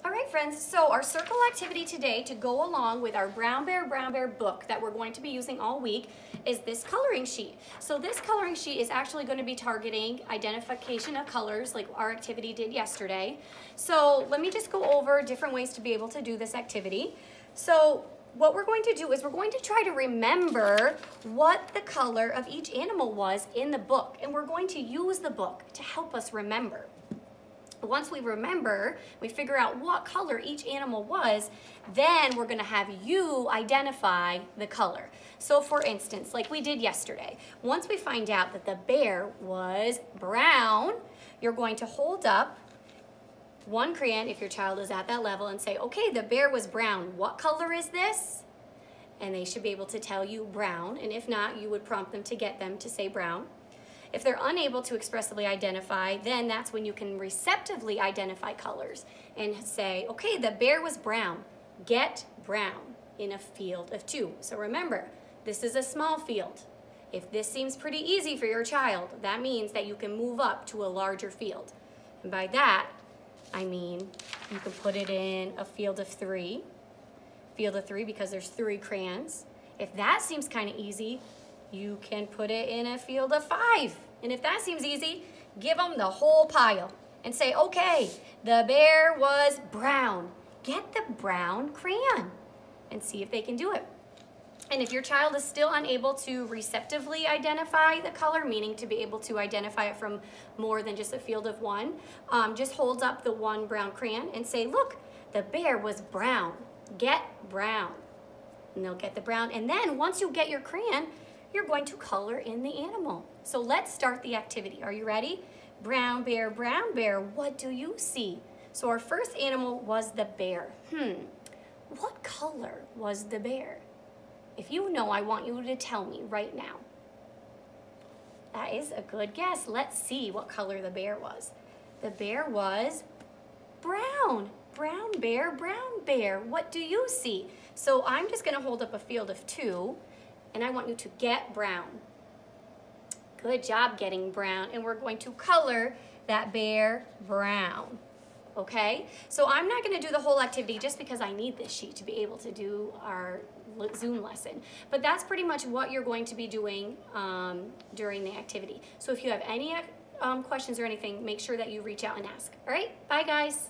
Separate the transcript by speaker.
Speaker 1: All right, friends, so our circle activity today to go along with our Brown Bear book that we're going to be using all week is this coloring sheet. So this coloring sheet is actually going to be targeting identification of colors like our activity did yesterday. So let me just go over different ways to be able to do this activity. So what we're going to do is we're going to try to remember what the color of each animal was in the book, and we're going to use the book to help us remember. Once we remember, we figure out what color each animal was, then we're gonna have you identify the color. So for instance, like we did yesterday, once we find out that the bear was brown, you're going to hold up one crayon if your child is at that level and say, okay, the bear was brown. What color is this? And they should be able to tell you brown, and if not, you would prompt them to get them to say brown. If they're unable to expressively identify, then that's when you can receptively identify colors and say, okay, the bear was brown. Get brown in a field of 2. So remember, this is a small field. If this seems pretty easy for your child, that means that you can move up to a larger field. And by that, I mean you can put it in a field of 3. Field of 3 because there's 3 crayons. If that seems kind of easy, you can put it in a field of 5. And if that seems easy, give them the whole pile and say, okay, the bear was brown. Get the brown crayon and see if they can do it. And if your child is still unable to receptively identify the color, meaning to be able to identify it from more than just a field of 1, just hold up the 1 brown crayon and say, look, the bear was brown. Get brown. And they'll get the brown. And then once you get your crayon, you're going to color in the animal. So let's start the activity. Are you ready? Brown bear, what do you see? So our first animal was the bear. What color was the bear? If you know, I want you to tell me right now. That is a good guess. Let's see what color the bear was. The bear was brown. Brown bear, what do you see? So I'm just gonna hold up a field of 2, and I want you to get brown. Good job getting brown. And we're going to color that bear brown, okay? So I'm not gonna do the whole activity just because I need this sheet to be able to do our Zoom lesson. But that's pretty much what you're going to be doing during the activity. So if you have any questions or anything, make sure that you reach out and ask. All right, bye guys.